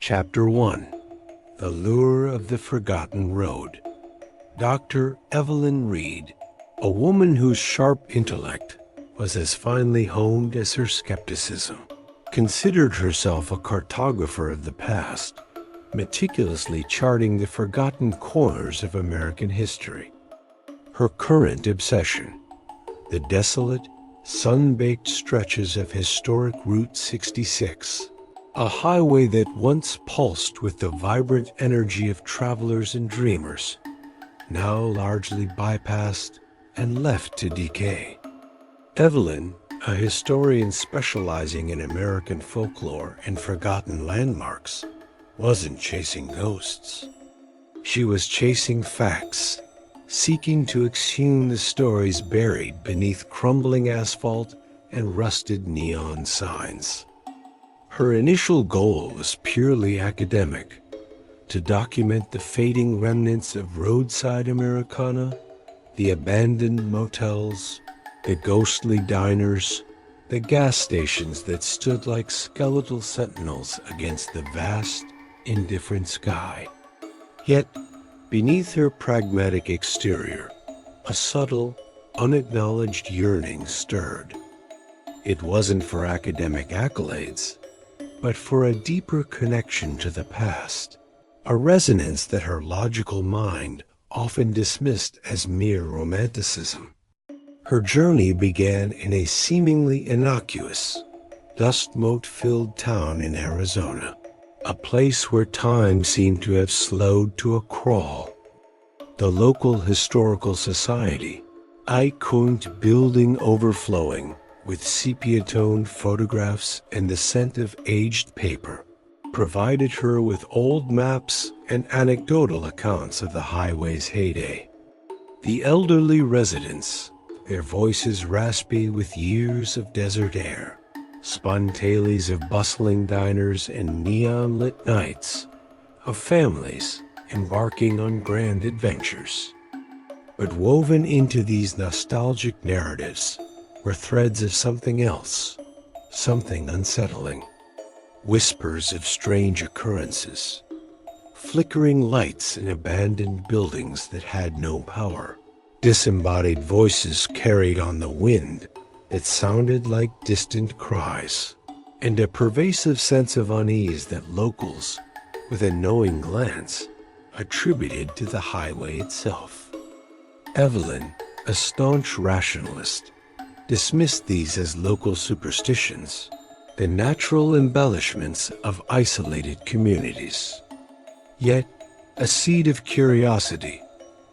Chapter 1: The Lure of the Forgotten Road. Dr. Evelyn Reed, a woman whose sharp intellect was as finely honed as her skepticism, considered herself a cartographer of the past, meticulously charting the forgotten corners of American history. Her current obsession: the desolate, sun-baked stretches of historic Route 66, a highway that once pulsed with the vibrant energy of travelers and dreamers, now largely bypassed and left to decay. Evelyn, a historian specializing in American folklore and forgotten landmarks, wasn't chasing ghosts. She was chasing facts, seeking to exhume the stories buried beneath crumbling asphalt and rusted neon signs. Her initial goal was purely academic: to document the fading remnants of roadside Americana, the abandoned motels, the ghostly diners, the gas stations that stood like skeletal sentinels against the vast, indifferent sky. Yet, beneath her pragmatic exterior, a subtle, unacknowledged yearning stirred. It wasn't for academic accolades, but for a deeper connection to the past, a resonance that her logical mind often dismissed as mere romanticism. Her journey began in a seemingly innocuous, dust-mote-filled town in Arizona, a place where time seemed to have slowed to a crawl. The local historical society, a quaint building overflowing with sepia-toned photographs and the scent of aged paper, provided her with old maps and anecdotal accounts of the highway's heyday. The elderly residents, their voices raspy with years of desert air, spun tales of bustling diners and neon-lit nights, of families embarking on grand adventures. But woven into these nostalgic narratives were threads of something else, something unsettling. Whispers of strange occurrences, flickering lights in abandoned buildings that had no power, disembodied voices carried on the wind that sounded like distant cries, and a pervasive sense of unease that locals, with a knowing glance, attributed to the highway itself. Evelyn, a staunch rationalist, dismissed these as local superstitions, the natural embellishments of isolated communities. Yet, a seed of curiosity,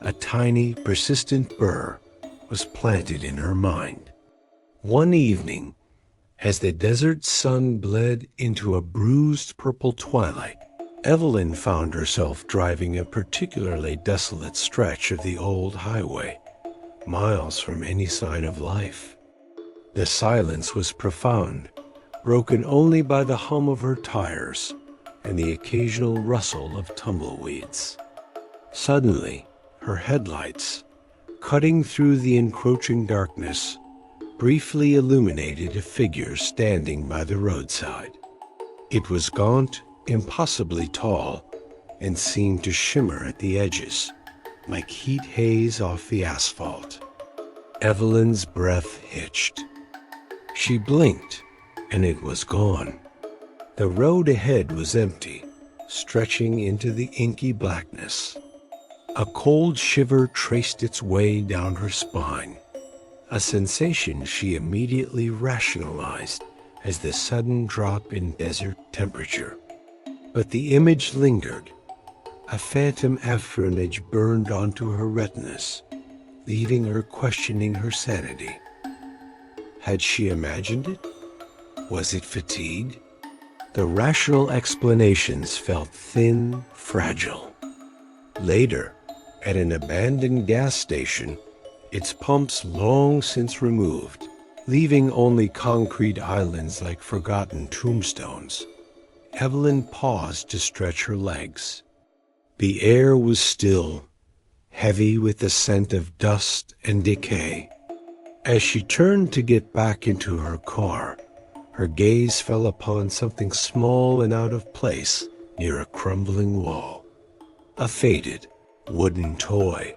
a tiny, persistent burr, was planted in her mind. One evening, as the desert sun bled into a bruised purple twilight, Evelyn found herself driving a particularly desolate stretch of the old highway, miles from any sign of life. The silence was profound, broken only by the hum of her tires and the occasional rustle of tumbleweeds. Suddenly, her headlights, cutting through the encroaching darkness, briefly illuminated a figure standing by the roadside. It was gaunt, impossibly tall, and seemed to shimmer at the edges, like heat haze off the asphalt. Evelyn's breath hitched. She blinked, and it was gone. The road ahead was empty, stretching into the inky blackness. A cold shiver traced its way down her spine, a sensation she immediately rationalized as the sudden drop in desert temperature. But the image lingered. A phantom afterimage burned onto her retinas, leaving her questioning her sanity. Had she imagined it? Was it fatigue? The rational explanations felt thin, fragile. Later, at an abandoned gas station, its pumps long since removed, leaving only concrete islands like forgotten tombstones, Evelyn paused to stretch her legs. The air was still, heavy with the scent of dust and decay. As she turned to get back into her car, her gaze fell upon something small and out of place near a crumbling wall. A faded, wooden toy,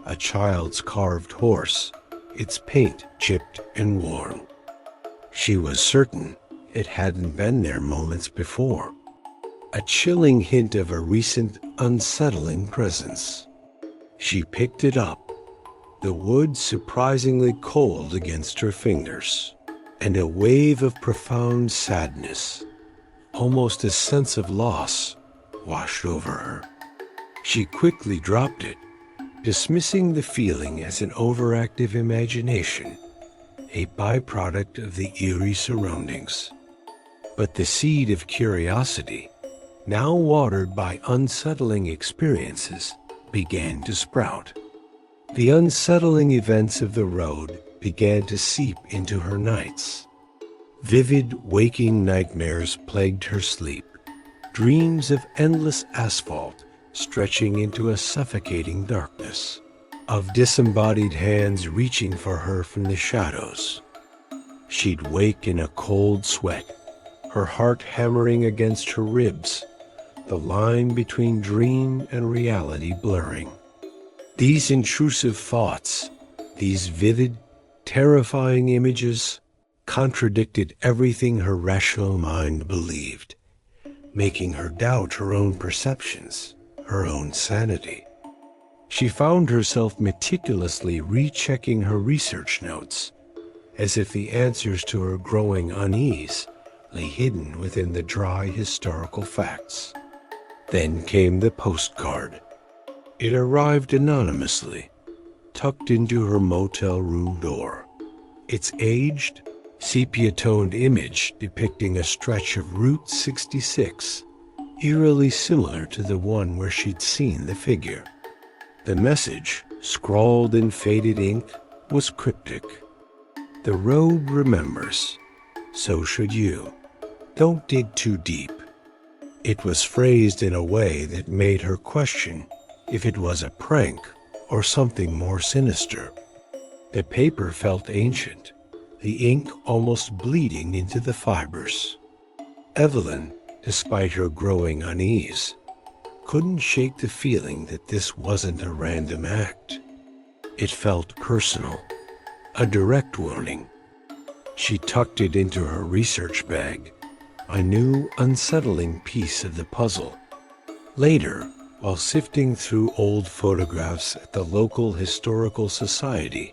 a child's carved horse, its paint chipped and worn. She was certain it hadn't been there moments before. A chilling hint of a recent unsettling presence. She picked it up, the wood surprisingly cold against her fingers, and a wave of profound sadness, almost a sense of loss, washed over her. She quickly dropped it, dismissing the feeling as an overactive imagination, a byproduct of the eerie surroundings. But the seed of curiosity, now watered by unsettling experiences, began to sprout. The unsettling events of the road began to seep into her nights. Vivid waking nightmares plagued her sleep, dreams of endless asphalt stretching into a suffocating darkness, of disembodied hands reaching for her from the shadows. She'd wake in a cold sweat, her heart hammering against her ribs, the line between dream and reality blurring. These intrusive thoughts, these vivid, terrifying images, contradicted everything her rational mind believed, making her doubt her own perceptions, her own sanity. She found herself meticulously rechecking her research notes, as if the answers to her growing unease lay hidden within the dry historical facts. Then came the postcard. It arrived anonymously, tucked into her motel room door. Its aged, sepia-toned image depicting a stretch of Route 66, eerily similar to the one where she'd seen the figure. The message, scrawled in faded ink, was cryptic. The road remembers. So should you. Don't dig too deep. It was phrased in a way that made her question if it was a prank or something more sinister. The paper felt ancient, the ink almost bleeding into the fibers. Evelyn, despite her growing unease, couldn't shake the feeling that this wasn't a random act. It felt personal, a direct warning. She tucked it into her research bag, a new, unsettling piece of the puzzle. Later, while sifting through old photographs at the local historical society,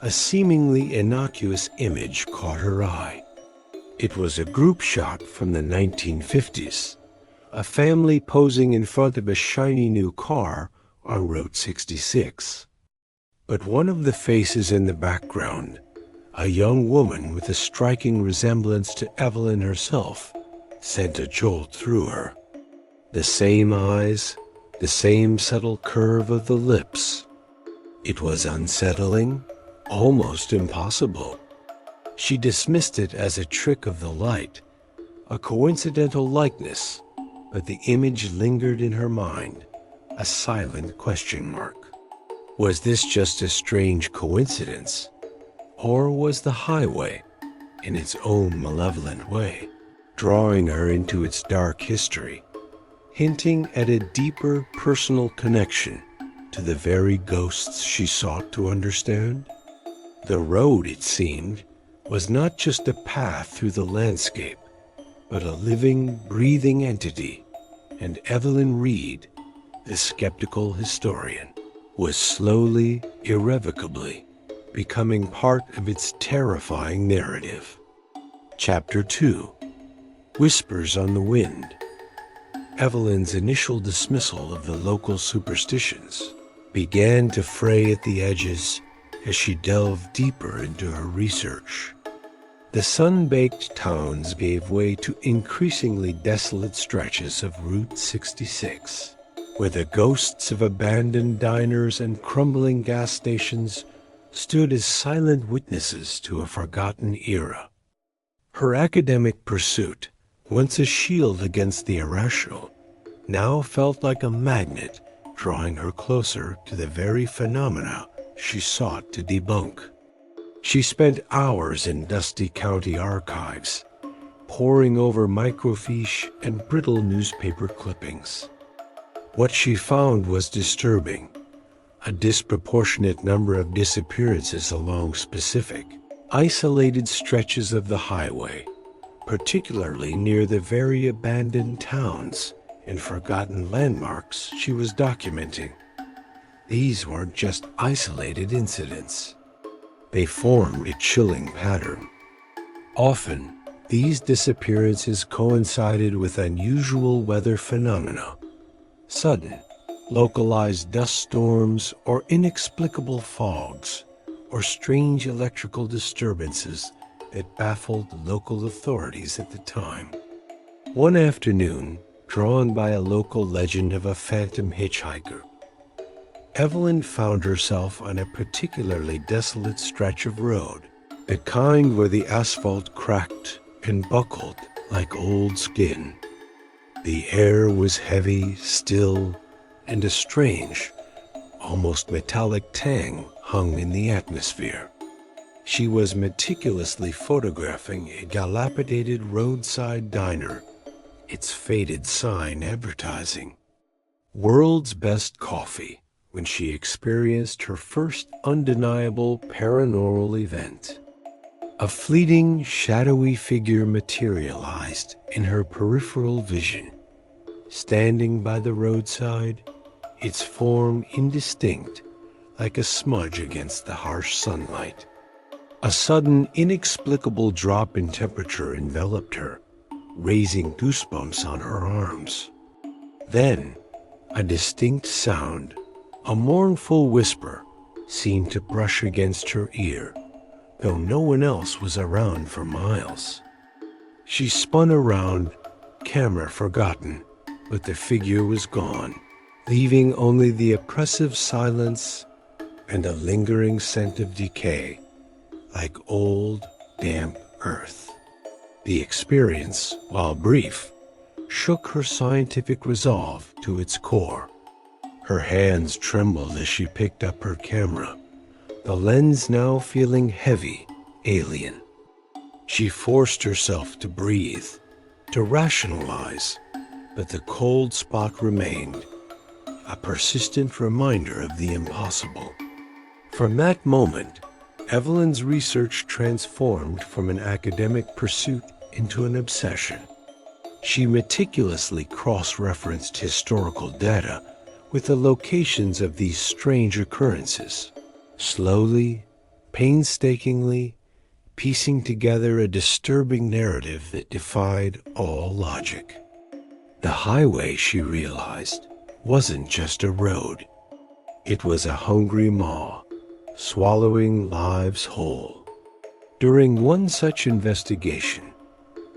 a seemingly innocuous image caught her eye. It was a group shot from the 1950s, a family posing in front of a shiny new car on Route 66. But one of the faces in the background, a young woman with a striking resemblance to Evelyn herself, sent a jolt through her. The same eyes, the same subtle curve of the lips. It was unsettling, almost impossible. She dismissed it as a trick of the light, a coincidental likeness, but the image lingered in her mind, a silent question mark. Was this just a strange coincidence, or was the highway, in its own malevolent way, drawing her into its dark history, hinting at a deeper personal connection to the very ghosts she sought to understand? The road, it seemed, was not just a path through the landscape, but a living, breathing entity, and Evelyn Reed, the skeptical historian, was slowly, irrevocably, becoming part of its terrifying narrative. Chapter 2. Whispers on the Wind. Evelyn's initial dismissal of the local superstitions began to fray at the edges as she delved deeper into her research. The sun-baked towns gave way to increasingly desolate stretches of Route 66, where the ghosts of abandoned diners and crumbling gas stations stood as silent witnesses to a forgotten era. Her academic pursuit, once a shield against the irrational, now felt like a magnet drawing her closer to the very phenomena she sought to debunk. She spent hours in dusty county archives, poring over microfiche and brittle newspaper clippings. What she found was disturbing: a disproportionate number of disappearances along specific, isolated stretches of the highway, particularly near the very abandoned towns and forgotten landmarks she was documenting. These weren't just isolated incidents. They formed a chilling pattern. Often, these disappearances coincided with unusual weather phenomena: sudden, localized dust storms or inexplicable fogs, or strange electrical disturbances that baffled local authorities at the time. One afternoon, drawn by a local legend of a phantom hitchhiker, Evelyn found herself on a particularly desolate stretch of road, the kind where the asphalt cracked and buckled like old skin. The air was heavy, still, and a strange, almost metallic tang hung in the atmosphere. She was meticulously photographing a dilapidated roadside diner, its faded sign advertising "World's Best Coffee," when she experienced her first undeniable paranormal event. A fleeting, shadowy figure materialized in her peripheral vision, standing by the roadside, its form indistinct, like a smudge against the harsh sunlight. A sudden, inexplicable drop in temperature enveloped her, raising goosebumps on her arms. Then, a distinct sound, a mournful whisper, seemed to brush against her ear, though no one else was around for miles. She spun around, camera forgotten, but the figure was gone, leaving only the oppressive silence and a lingering scent of decay, like old, damp earth. The experience, while brief, shook her scientific resolve to its core. Her hands trembled as she picked up her camera, the lens now feeling heavy, alien. She forced herself to breathe, to rationalize, but the cold spot remained, a persistent reminder of the impossible. From that moment, Evelyn's research transformed from an academic pursuit into an obsession. She meticulously cross-referenced historical data with the locations of these strange occurrences, slowly, painstakingly, piecing together a disturbing narrative that defied all logic. The highway, she realized, wasn't just a road. It was a hungry maw, swallowing lives whole. During one such investigation,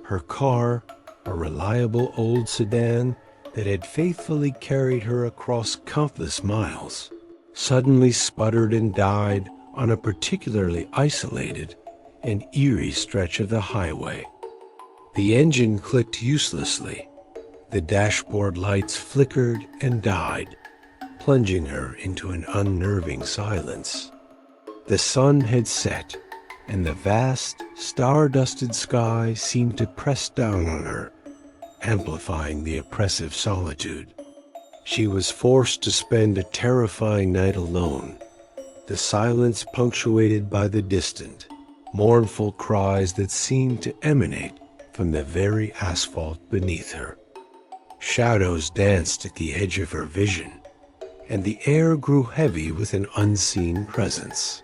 her car, a reliable old sedan that had faithfully carried her across countless miles, suddenly sputtered and died on a particularly isolated and eerie stretch of the highway. The engine clicked uselessly. The dashboard lights flickered and died, plunging her into an unnerving silence. The sun had set, and the vast, star-dusted sky seemed to press down on her, amplifying the oppressive solitude. She was forced to spend a terrifying night alone, the silence punctuated by the distant, mournful cries that seemed to emanate from the very asphalt beneath her. Shadows danced at the edge of her vision, and the air grew heavy with an unseen presence.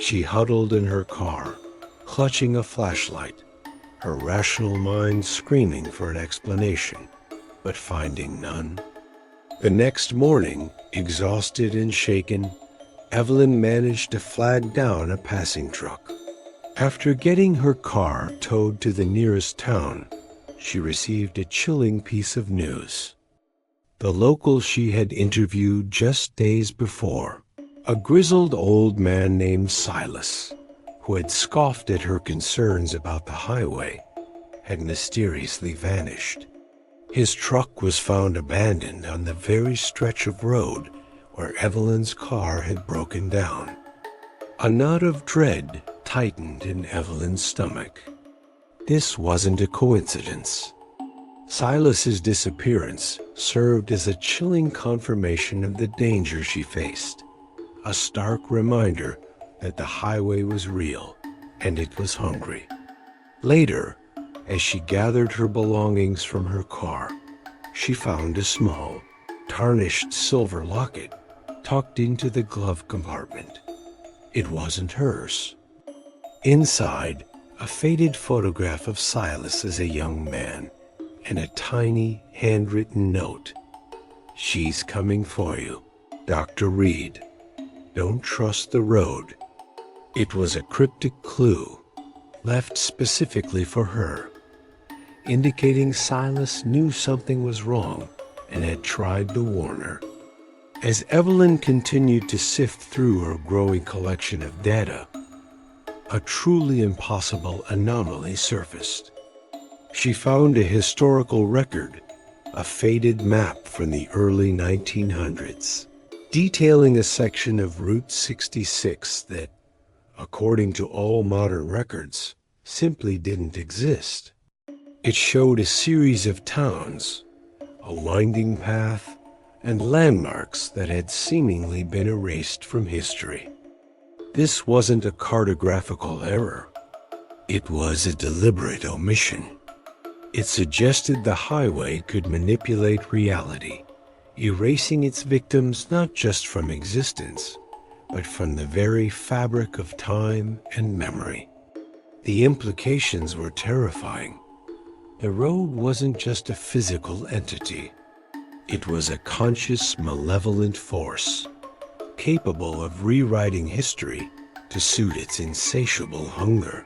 She huddled in her car, clutching a flashlight, her rational mind screaming for an explanation, but finding none. The next morning, exhausted and shaken, Evelyn managed to flag down a passing truck. After getting her car towed to the nearest town, she received a chilling piece of news. The local she had interviewed just days before, a grizzled old man named Silas, who had scoffed at her concerns about the highway, had mysteriously vanished. His truck was found abandoned on the very stretch of road where Evelyn's car had broken down. A knot of dread tightened in Evelyn's stomach. This wasn't a coincidence. Silas's disappearance served as a chilling confirmation of the danger she faced, a stark reminder that the highway was real and it was hungry. Later, as she gathered her belongings from her car, she found a small, tarnished silver locket tucked into the glove compartment. It wasn't hers. Inside, a faded photograph of Silas as a young man and a tiny handwritten note. "She's coming for you, Dr. Reed. Don't trust the road." It was a cryptic clue, left specifically for her, indicating Silas knew something was wrong and had tried to warn her. As Evelyn continued to sift through her growing collection of data, a truly impossible anomaly surfaced. She found a historical record, a faded map from the early 1900s, detailing a section of Route 66 that, according to all modern records, simply didn't exist. It showed a series of towns, a winding path, and landmarks that had seemingly been erased from history. This wasn't a cartographical error. It was a deliberate omission. It suggested the highway could manipulate reality, erasing its victims not just from existence, but from the very fabric of time and memory. The implications were terrifying. The road wasn't just a physical entity. It was a conscious, malevolent force, capable of rewriting history to suit its insatiable hunger.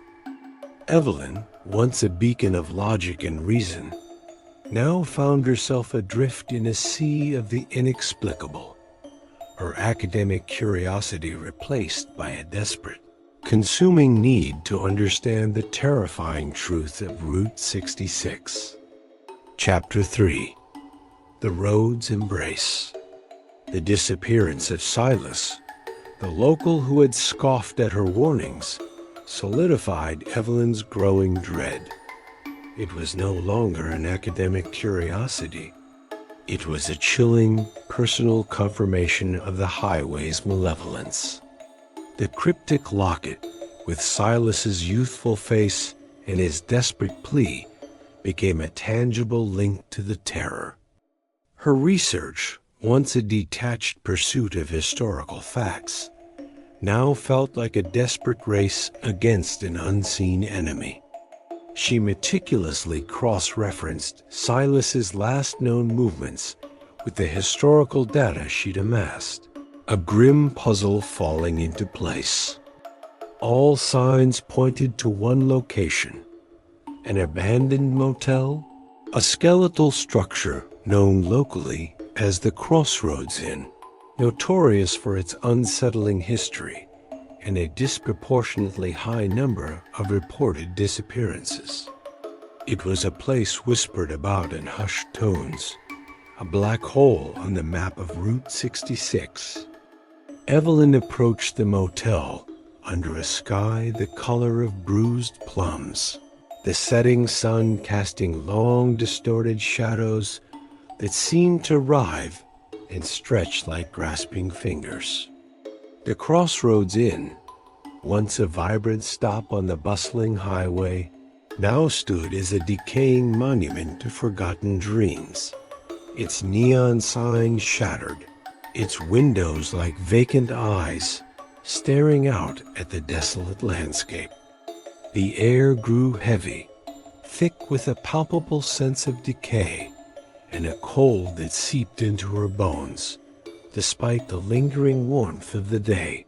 Evelyn, once a beacon of logic and reason, now found herself adrift in a sea of the inexplicable, her academic curiosity replaced by a desperate, consuming need to understand the terrifying truth of Route 66. Chapter 3. The Road's Embrace. The disappearance of Silas, the local who had scoffed at her warnings, solidified Evelyn's growing dread. It was no longer an academic curiosity. It was a chilling, personal confirmation of the highway's malevolence. The cryptic locket, with Silas's youthful face and his desperate plea, became a tangible link to the terror. Her research, once a detached pursuit of historical facts, now felt like a desperate race against an unseen enemy. She meticulously cross-referenced Silas's last known movements with the historical data she'd amassed, a grim puzzle falling into place. All signs pointed to one location: an abandoned motel, a skeletal structure known locally as the Crossroads Inn, notorious for its unsettling history and a disproportionately high number of reported disappearances. It was a place whispered about in hushed tones, a black hole on the map of Route 66. Evelyn approached the motel under a sky the color of bruised plums, the setting sun casting long, distorted shadows that seemed to writhe and stretch like grasping fingers. The Crossroads Inn, once a vibrant stop on the bustling highway, now stood as a decaying monument to forgotten dreams, its neon sign shattered, its windows like vacant eyes staring out at the desolate landscape. The air grew heavy, thick with a palpable sense of decay, and a cold that seeped into her bones, despite the lingering warmth of the day.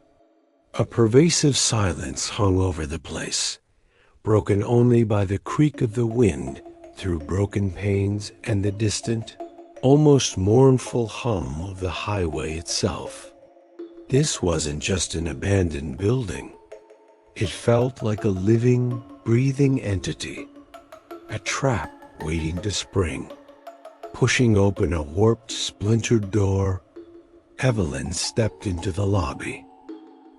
A pervasive silence hung over the place, broken only by the creak of the wind through broken panes and the distant, almost mournful hum of the highway itself. This wasn't just an abandoned building. It felt like a living, breathing entity, a trap waiting to spring. Pushing open a warped, splintered door, Evelyn stepped into the lobby.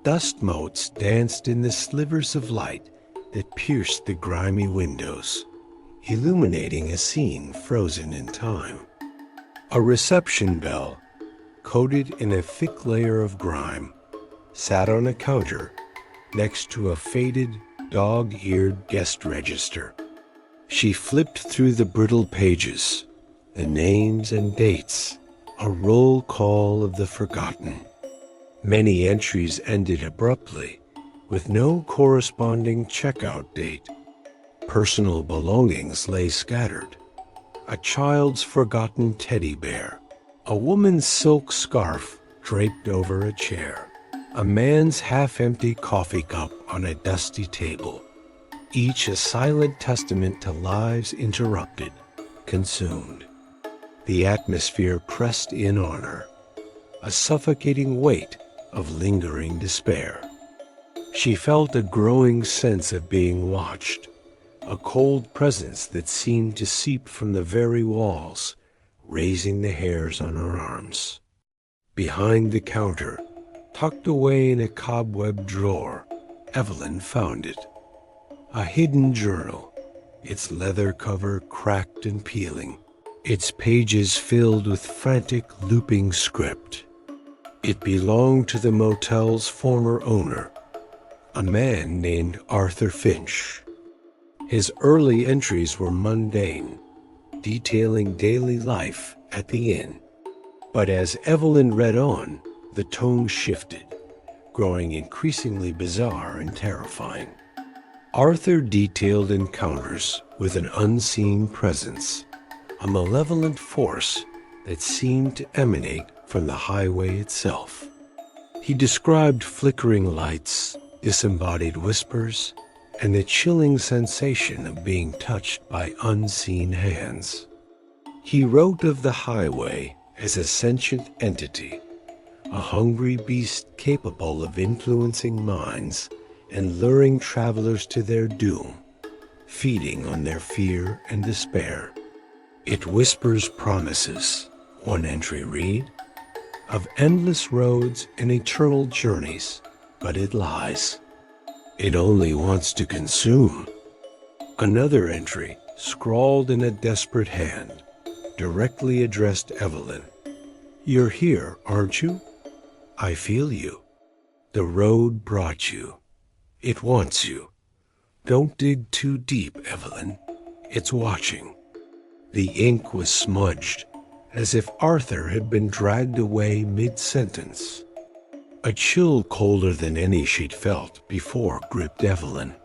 Dust motes danced in the slivers of light that pierced the grimy windows, illuminating a scene frozen in time. A reception bell, coated in a thick layer of grime, sat on a counter next to a faded, dog-eared guest register. She flipped through the brittle pages, the names and dates, a roll call of the forgotten. Many entries ended abruptly, with no corresponding checkout date. Personal belongings lay scattered. A child's forgotten teddy bear, a woman's silk scarf draped over a chair, a man's half-empty coffee cup on a dusty table, each a silent testament to lives interrupted, consumed. The atmosphere pressed in on her, a suffocating weight of lingering despair. She felt a growing sense of being watched, a cold presence that seemed to seep from the very walls, raising the hairs on her arms. Behind the counter, tucked away in a cobweb drawer, Evelyn found it. A hidden journal, its leather cover cracked and peeling, its pages filled with frantic looping script. It belonged to the motel's former owner, a man named Arthur Finch. His early entries were mundane, detailing daily life at the inn. But as Evelyn read on, the tone shifted, growing increasingly bizarre and terrifying. Arthur detailed encounters with an unseen presence, a malevolent force that seemed to emanate from the highway itself. He described flickering lights, disembodied whispers, and the chilling sensation of being touched by unseen hands. He wrote of the highway as a sentient entity, a hungry beast capable of influencing minds and luring travelers to their doom, feeding on their fear and despair. It whispers promises, one entry read, of endless roads and eternal journeys, but it lies. It only wants to consume. Another entry, scrawled in a desperate hand, directly addressed Evelyn. You're here, aren't you? I feel you. The road brought you. It wants you. Don't dig too deep, Evelyn. It's watching. The ink was smudged, as if Arthur had been dragged away mid-sentence. A chill colder than any she'd felt before gripped Evelyn.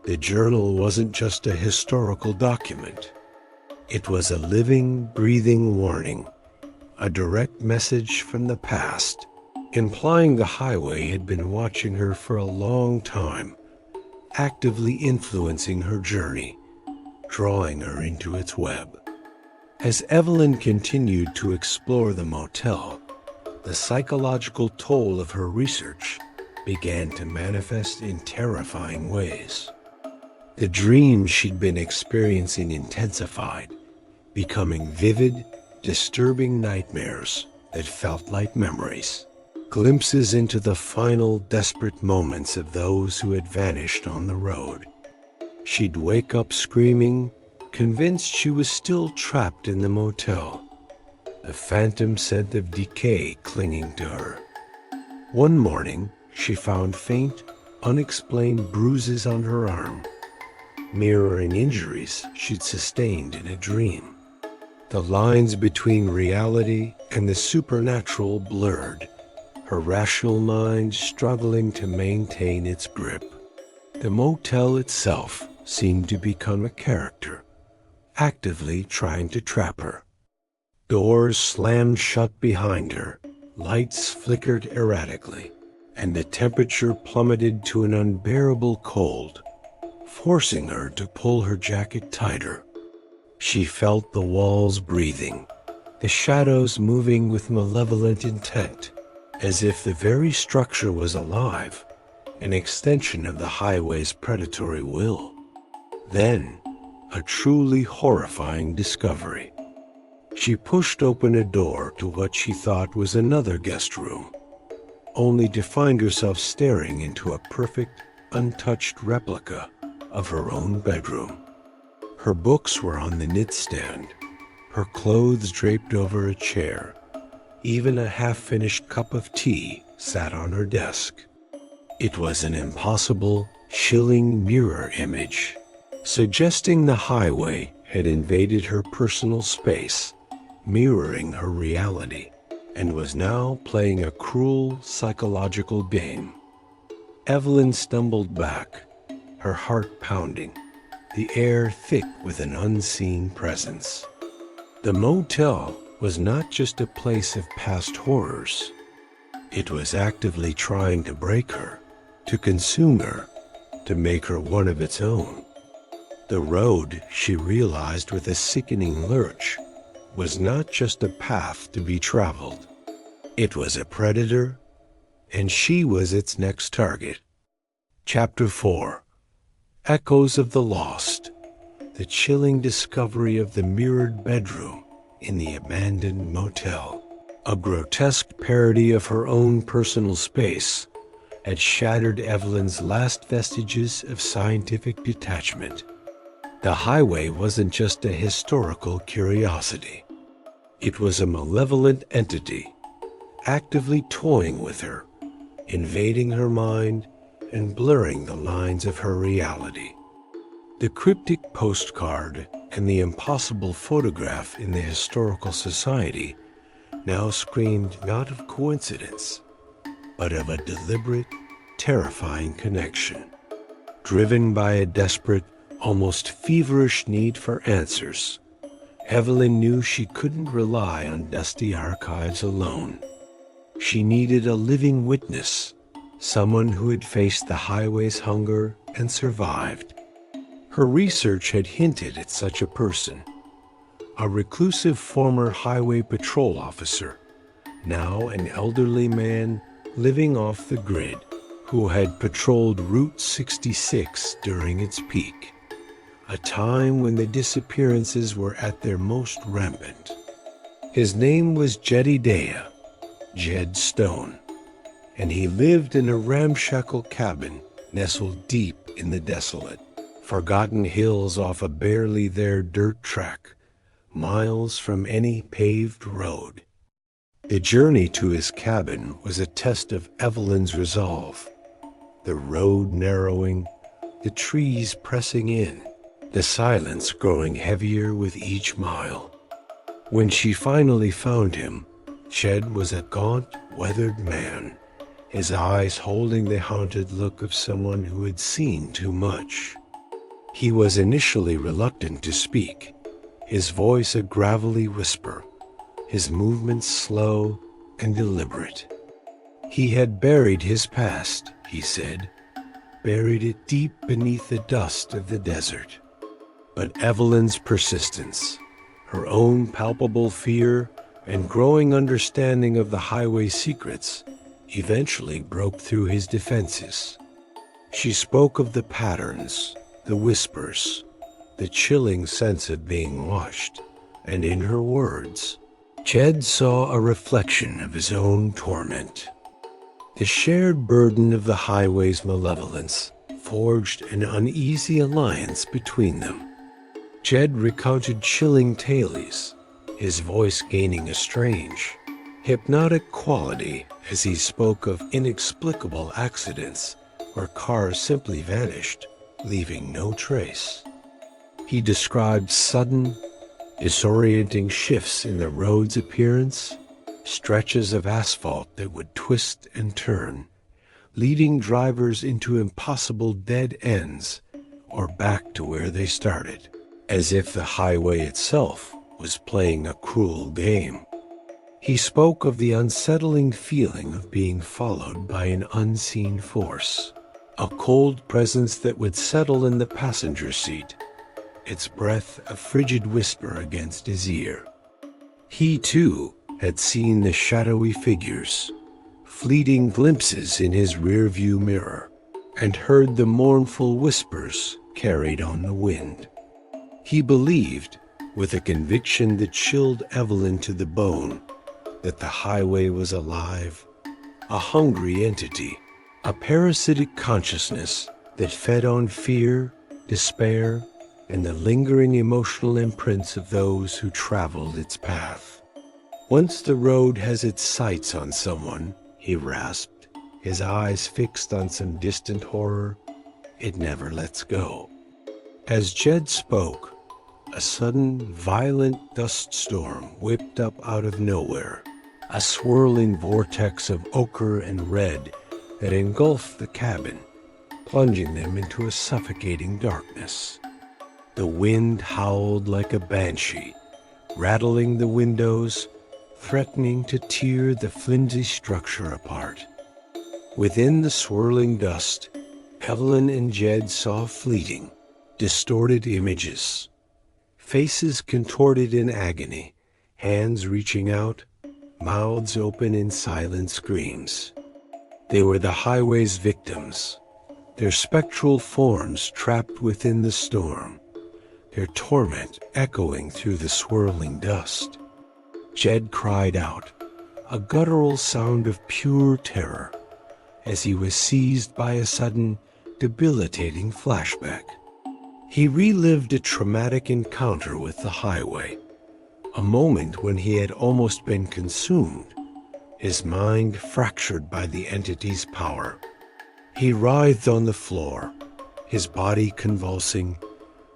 The journal wasn't just a historical document. It was a living, breathing warning, a direct message from the past, implying the highway had been watching her for a long time, actively influencing her journey, drawing her into its web. As Evelyn continued to explore the motel, the psychological toll of her research began to manifest in terrifying ways. The dreams she'd been experiencing intensified, becoming vivid, disturbing nightmares that felt like memories, glimpses into the final desperate moments of those who had vanished on the road. She'd wake up screaming, convinced she was still trapped in the motel, the phantom scent of decay clinging to her. One morning, she found faint, unexplained bruises on her arm, mirroring injuries she'd sustained in a dream. The lines between reality and the supernatural blurred, her rational mind struggling to maintain its grip. The motel itself seemed to become a character, actively trying to trap her. Doors slammed shut behind her, lights flickered erratically, and the temperature plummeted to an unbearable cold, forcing her to pull her jacket tighter. She felt the walls breathing, the shadows moving with malevolent intent, as if the very structure was alive, an extension of the highway's predatory will. Then, a truly horrifying discovery. She pushed open a door to what she thought was another guest room, only to find herself staring into a perfect, untouched replica of her own bedroom. Her books were on the nightstand, her clothes draped over a chair. Even a half-finished cup of tea sat on her desk. It was an impossible, chilling mirror image, suggesting the highway had invaded her personal space, mirroring her reality, and was now playing a cruel psychological game. Evelyn stumbled back, her heart pounding, the air thick with an unseen presence. The motel was not just a place of past horrors. It was actively trying to break her, to consume her, to make her one of its own. The road, she realized with a sickening lurch, was not just a path to be traveled. It was a predator, and she was its next target. Chapter 4. Echoes of the Lost. The chilling discovery of the mirrored bedroom in the abandoned motel. A grotesque parody of her own personal space had shattered Evelyn's last vestiges of scientific detachment. The highway wasn't just a historical curiosity. It was a malevolent entity, actively toying with her, invading her mind and blurring the lines of her reality. The cryptic postcard and the impossible photograph in the Historical Society now screamed not of coincidence, but of a deliberate, terrifying connection. Driven by a desperate, almost feverish need for answers, Evelyn knew she couldn't rely on dusty archives alone. She needed a living witness, someone who had faced the highway's hunger and survived. Her research had hinted at such a person, a reclusive former highway patrol officer, now an elderly man living off the grid, who had patrolled Route 66 during its peak, a time when the disappearances were at their most rampant. His name was Jedediah, Jed Stone, and he lived in a ramshackle cabin nestled deep in the desolate, forgotten hills off a barely there dirt track, miles from any paved road. The journey to his cabin was a test of Evelyn's resolve. The road narrowing, the trees pressing in, the silence growing heavier with each mile. When she finally found him, Jed was a gaunt, weathered man, his eyes holding the haunted look of someone who had seen too much. He was initially reluctant to speak, his voice a gravelly whisper, his movements slow and deliberate. He had buried his past, he said, buried it deep beneath the dust of the desert. But Evelyn's persistence, her own palpable fear and growing understanding of the highway's secrets, eventually broke through his defenses. She spoke of the patterns, the whispers, the chilling sense of being watched, and in her words, Jed saw a reflection of his own torment. The shared burden of the highway's malevolence forged an uneasy alliance between them. Jed recounted chilling tales, his voice gaining a strange, hypnotic quality as he spoke of inexplicable accidents where cars simply vanished, leaving no trace. He described sudden, disorienting shifts in the road's appearance, stretches of asphalt that would twist and turn, leading drivers into impossible dead ends or back to where they started, as if the highway itself was playing a cruel game. He spoke of the unsettling feeling of being followed by an unseen force, a cold presence that would settle in the passenger seat, its breath a frigid whisper against his ear. He, too, had seen the shadowy figures, fleeting glimpses in his rearview mirror, and heard the mournful whispers carried on the wind. He believed, with a conviction that chilled Evelyn to the bone, that the highway was alive, a hungry entity, a parasitic consciousness that fed on fear despair, and the lingering emotional imprints of those who traveled its path. Once the road has its sights on someone, he rasped, his eyes fixed on some distant horror, it never lets go. As Jed spoke, a sudden, violent dust storm whipped up out of nowhere, a swirling vortex of ochre and red that engulfed the cabin, plunging them into a suffocating darkness. The wind howled like a banshee, rattling the windows, threatening to tear the flimsy structure apart. Within the swirling dust, Evelyn and Jed saw fleeting, distorted images. Faces contorted in agony, hands reaching out, mouths open in silent screams. They were the highway's victims, their spectral forms trapped within the storm, their torment echoing through the swirling dust. Jed cried out, a guttural sound of pure terror, as he was seized by a sudden, debilitating flashback. He relived a traumatic encounter with the highway, a moment when he had almost been consumed, his mind fractured by the entity's power. He writhed on the floor, his body convulsing,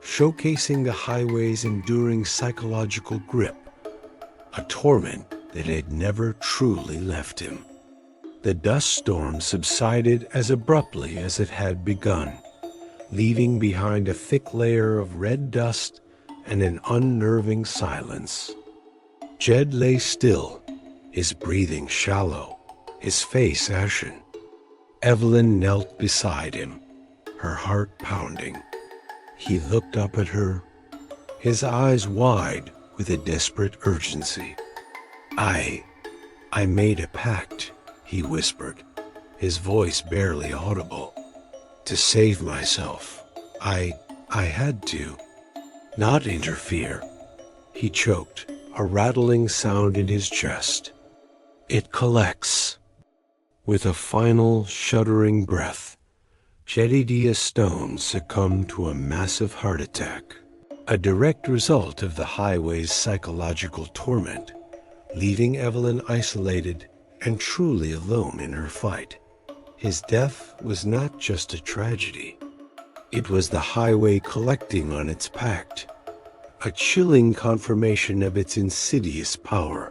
showcasing the highway's enduring psychological grip, a torment that had never truly left him. The dust storm subsided as abruptly as it had begun, leaving behind a thick layer of red dust and an unnerving silence. Jed lay still, his breathing shallow, his face ashen. Evelyn knelt beside him, her heart pounding. He looked up at her, his eyes wide with a desperate urgency. I made a pact, he whispered, his voice barely audible. To save myself, I had to. Not interfere. He choked, a rattling sound in his chest. It collects. With a final, shuddering breath, Jedediah Stone succumbed to a massive heart attack, a direct result of the highway's psychological torment, leaving Evelyn isolated and truly alone in her fight. His death was not just a tragedy. It was the highway collecting on its pact, a chilling confirmation of its insidious power.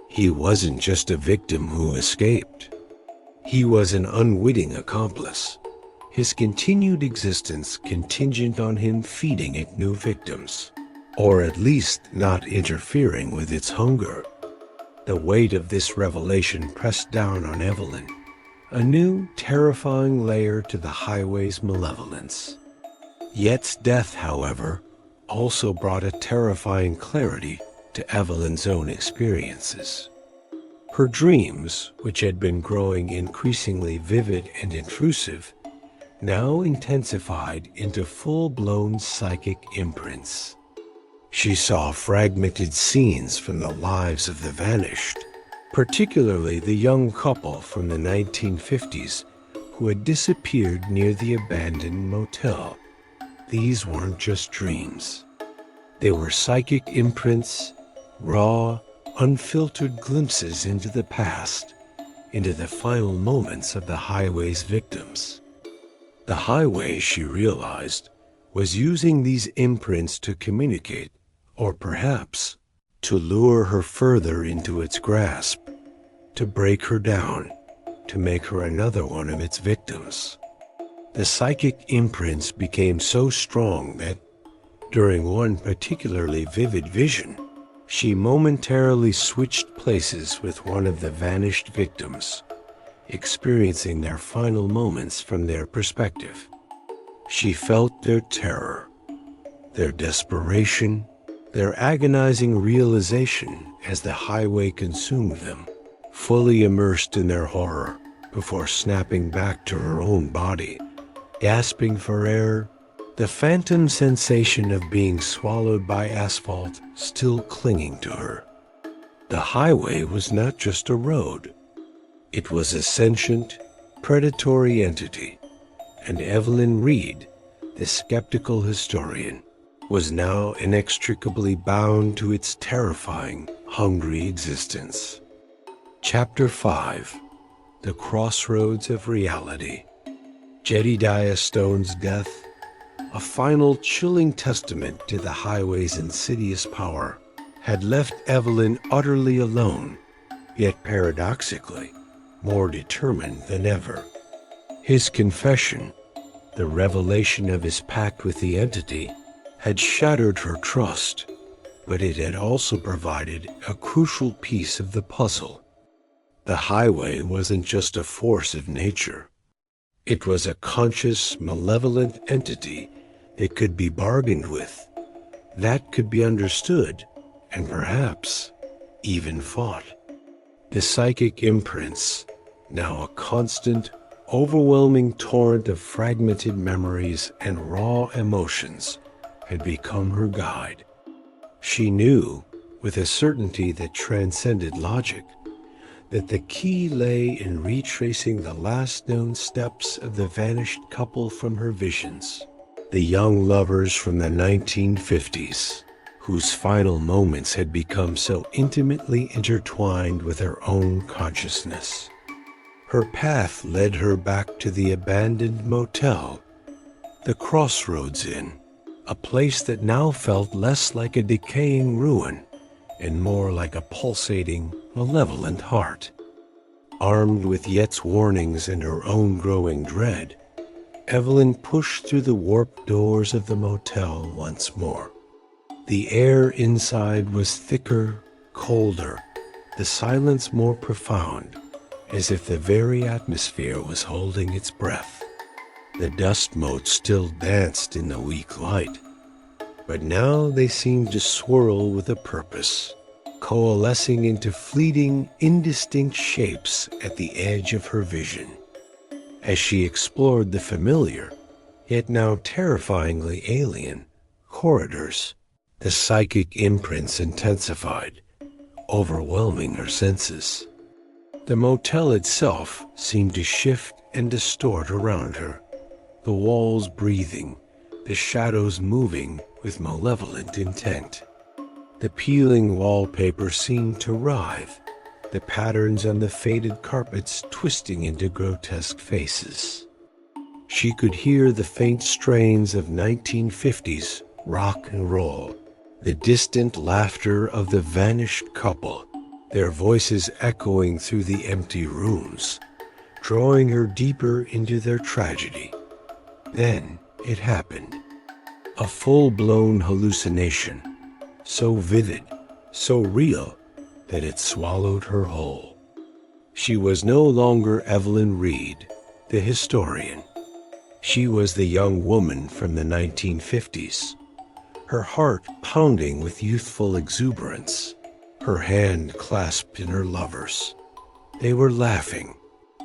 He wasn't just a victim who escaped. He was an unwitting accomplice, his continued existence contingent on him feeding it new victims, or at least not interfering with its hunger. The weight of this revelation pressed down on Evelyn, a new, terrifying layer to the highway's malevolence. Yet's death, however, also brought a terrifying clarity to Evelyn's own experiences. Her dreams, which had been growing increasingly vivid and intrusive, now intensified into full-blown psychic imprints. She saw fragmented scenes from the lives of the vanished, particularly the young couple from the 1950s who had disappeared near the abandoned motel. These weren't just dreams. They were psychic imprints, raw, unfiltered glimpses into the past, into the final moments of the highway's victims. The highway, she realized, was using these imprints to communicate, or perhaps to lure her further into its grasp, to break her down, to make her another one of its victims. The psychic imprints became so strong that, during one particularly vivid vision, she momentarily switched places with one of the vanished victims, experiencing their final moments from their perspective. She felt their terror, their desperation, their agonizing realization as the highway consumed them, fully immersed in their horror before snapping back to her own body, gasping for air, the phantom sensation of being swallowed by asphalt still clinging to her. The highway was not just a road. It was a sentient, predatory entity, and Evelyn Reed, the skeptical historian, was now inextricably bound to its terrifying, hungry existence. Chapter 5: The Crossroads of Reality. Jedediah Stone's death, a final chilling testament to the highway's insidious power, had left Evelyn utterly alone, yet paradoxically, more determined than ever. His confession, the revelation of his pact with the entity, had shattered her trust, but it had also provided a crucial piece of the puzzle. The highway wasn't just a force of nature. It was a conscious, malevolent entity that could be bargained with, that could be understood, and perhaps even fought. The psychic imprints, now a constant, overwhelming torrent of fragmented memories and raw emotions, had become her guide. She knew, with a certainty that transcended logic, that the key lay in retracing the last known steps of the vanished couple from her visions, the young lovers from the 1950s, whose final moments had become so intimately intertwined with her own consciousness. Her path led her back to the abandoned motel, the Crossroads Inn, a place that now felt less like a decaying ruin and more like a pulsating, malevolent heart. Armed with Yet's warnings and her own growing dread, Evelyn pushed through the warped doors of the motel once more. The air inside was thicker, colder, the silence more profound, as if the very atmosphere was holding its breath. The dust motes still danced in the weak light, but now they seemed to swirl with a purpose, coalescing into fleeting, indistinct shapes at the edge of her vision. As she explored the familiar, yet now terrifyingly alien, corridors, the psychic imprints intensified, overwhelming her senses. The motel itself seemed to shift and distort around her, the walls breathing, the shadows moving with malevolent intent. The peeling wallpaper seemed to writhe, the patterns on the faded carpets twisting into grotesque faces. She could hear the faint strains of 1950s rock and roll, the distant laughter of the vanished couple, their voices echoing through the empty rooms, drawing her deeper into their tragedy. Then it happened. A full-blown hallucination, so vivid, so real, that it swallowed her whole. She was no longer Evelyn Reed, the historian. She was the young woman from the 1950s, her heart pounding with youthful exuberance, her hand clasped in her lover's. They were laughing,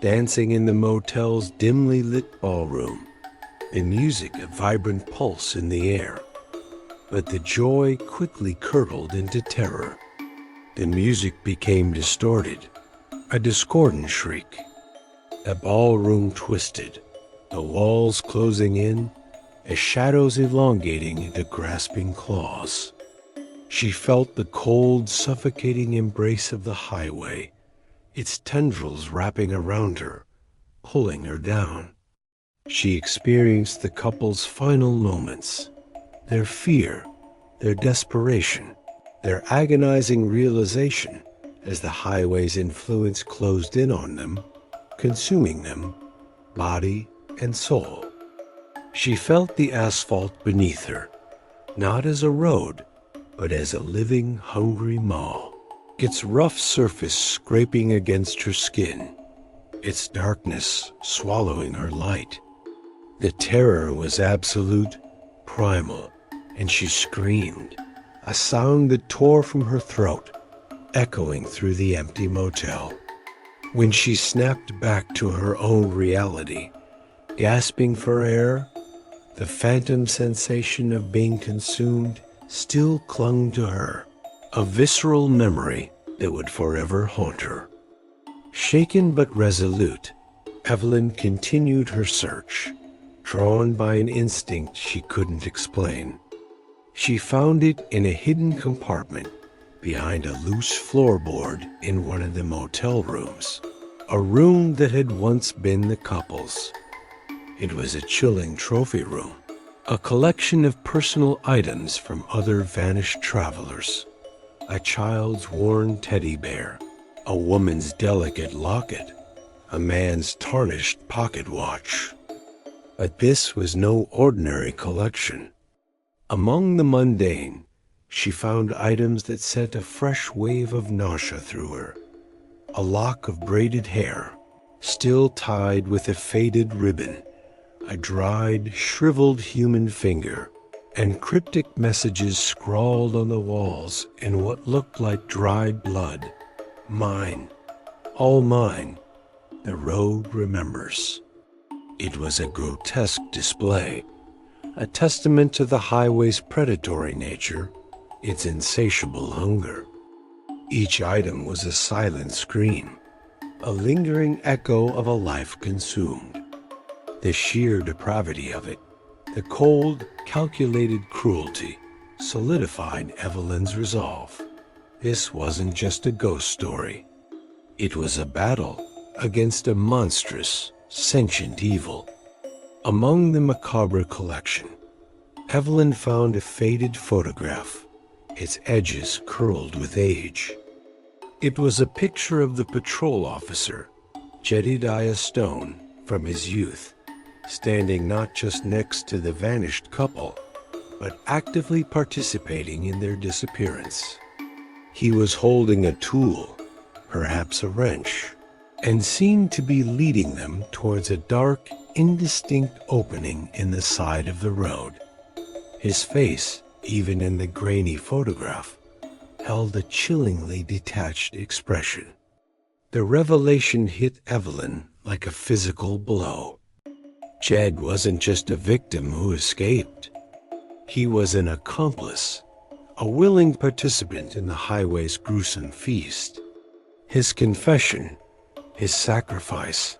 dancing in the motel's dimly lit ballroom, the music a vibrant pulse in the air. But the joy quickly curdled into terror. The music became distorted, a discordant shriek. The ballroom twisted, the walls closing in, as shadows elongating into grasping claws. She felt the cold, suffocating embrace of the highway, its tendrils wrapping around her, pulling her down. She experienced the couple's final moments, their fear, their desperation, their agonizing realization as the highway's influence closed in on them, consuming them, body and soul. She felt the asphalt beneath her, not as a road, but as a living, hungry maw, its rough surface scraping against her skin, its darkness swallowing her light. The terror was absolute, primal, and she screamed, a sound that tore from her throat, echoing through the empty motel. When she snapped back to her own reality, gasping for air, the phantom sensation of being consumed still clung to her, a visceral memory that would forever haunt her. Shaken but resolute, Evelyn continued her search, drawn by an instinct she couldn't explain. She found it in a hidden compartment behind a loose floorboard in one of the motel rooms, a room that had once been the couple's. It was a chilling trophy room, a collection of personal items from other vanished travelers, a child's worn teddy bear, a woman's delicate locket, a man's tarnished pocket watch. But this was no ordinary collection. Among the mundane, she found items that sent a fresh wave of nausea through her. A lock of braided hair, still tied with a faded ribbon, a dried, shriveled human finger, and cryptic messages scrawled on the walls in what looked like dried blood. Mine, all mine, the road remembers. It was a grotesque display, a testament to the highway's predatory nature, its insatiable hunger. Each item was a silent scream, a lingering echo of a life consumed. The sheer depravity of it, the cold, calculated cruelty, solidified Evelyn's resolve. This wasn't just a ghost story. It was a battle against a monstrous, sentient evil. Among the macabre collection, Evelyn found a faded photograph, its edges curled with age. It was a picture of the patrol officer, Jedediah Stone, from his youth, standing not just next to the vanished couple, but actively participating in their disappearance. He was holding a tool, perhaps a wrench, and seemed to be leading them towards a dark, indistinct opening in the side of the road. His face, even in the grainy photograph, held a chillingly detached expression. The revelation hit Evelyn like a physical blow. Jed wasn't just a victim who escaped. He was an accomplice, a willing participant in the highway's gruesome feast. His confession, his sacrifice,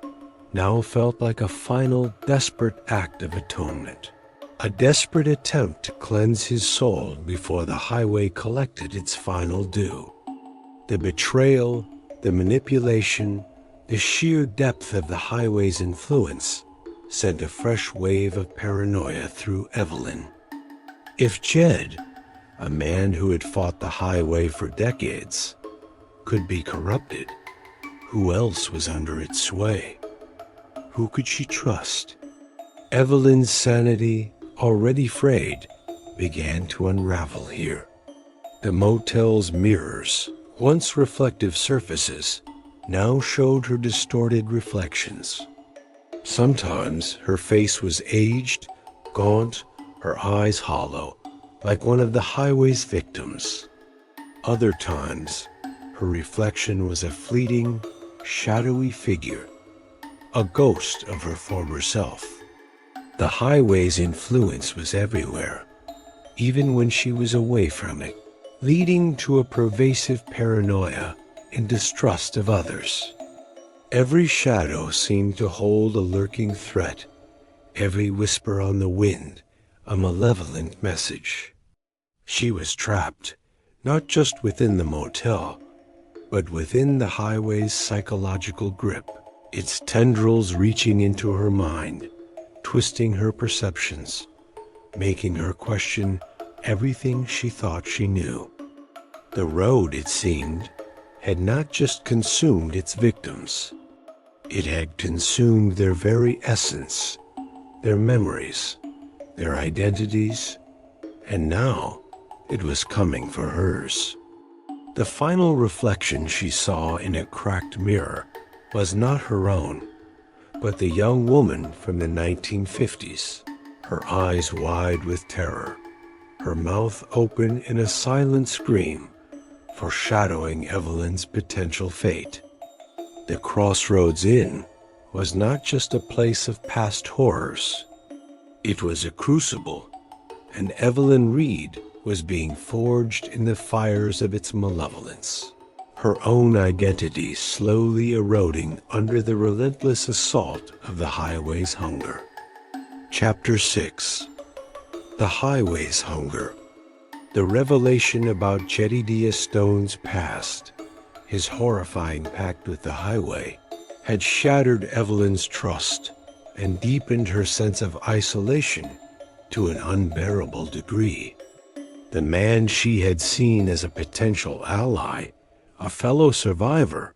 now felt like a final, desperate act of atonement. A desperate attempt to cleanse his soul before the highway collected its final due. The betrayal, the manipulation, the sheer depth of the highway's influence sent a fresh wave of paranoia through Evelyn. If Jed, a man who had fought the highway for decades, could be corrupted, who else was under its sway? Who could she trust? Evelyn's sanity, already frayed, began to unravel here. The motel's mirrors, once reflective surfaces, now showed her distorted reflections. Sometimes her face was aged, gaunt, her eyes hollow, like one of the highway's victims. Other times, her reflection was a fleeting, shadowy figure, a ghost of her former self. The highway's influence was everywhere, even when she was away from it, leading to a pervasive paranoia and distrust of others. Every shadow seemed to hold a lurking threat, every whisper on the wind a malevolent message. She was trapped, not just within the motel, but within the highway's psychological grip, its tendrils reaching into her mind, twisting her perceptions, making her question everything she thought she knew. The road, it seemed, had not just consumed its victims. It had consumed their very essence, their memories, their identities, and now it was coming for hers. The final reflection she saw in a cracked mirror was not her own, but the young woman from the 1950s, her eyes wide with terror, her mouth open in a silent scream, foreshadowing Evelyn's potential fate. The Crossroads Inn was not just a place of past horrors. It was a crucible, and Evelyn Reed was being forged in the fires of its malevolence, her own identity slowly eroding under the relentless assault of the highway's hunger. Chapter 6. The Highway's Hunger. The revelation about Jedediah Stone's past, his horrifying pact with the highway, had shattered Evelyn's trust and deepened her sense of isolation to an unbearable degree. The man she had seen as a potential ally, a fellow survivor,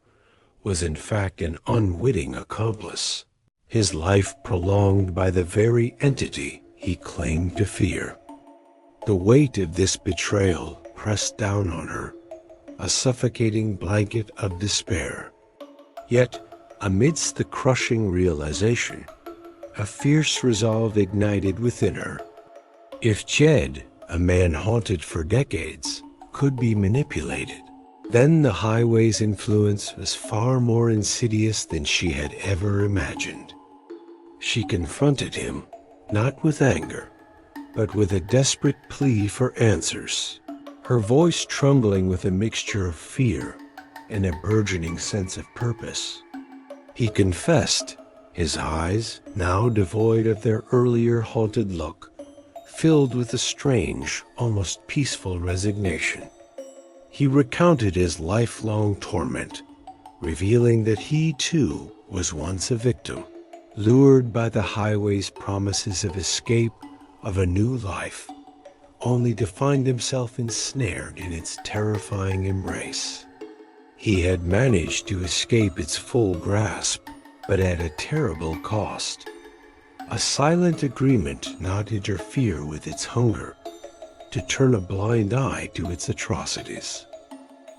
was in fact an unwitting accomplice, his life prolonged by the very entity he claimed to fear. The weight of this betrayal pressed down on her, a suffocating blanket of despair. Yet, amidst the crushing realization, a fierce resolve ignited within her. If Jed, a man haunted for decades, could be manipulated, then the highway's influence was far more insidious than she had ever imagined. She confronted him, not with anger, but with a desperate plea for answers, her voice trembling with a mixture of fear and a burgeoning sense of purpose. He confessed, his eyes, now devoid of their earlier haunted look, filled with a strange, almost peaceful resignation. He recounted his lifelong torment, revealing that he, too, was once a victim, lured by the highway's promises of escape, of a new life, only to find himself ensnared in its terrifying embrace. He had managed to escape its full grasp, but at a terrible cost. A silent agreement not to interfere with its hunger, to turn a blind eye to its atrocities.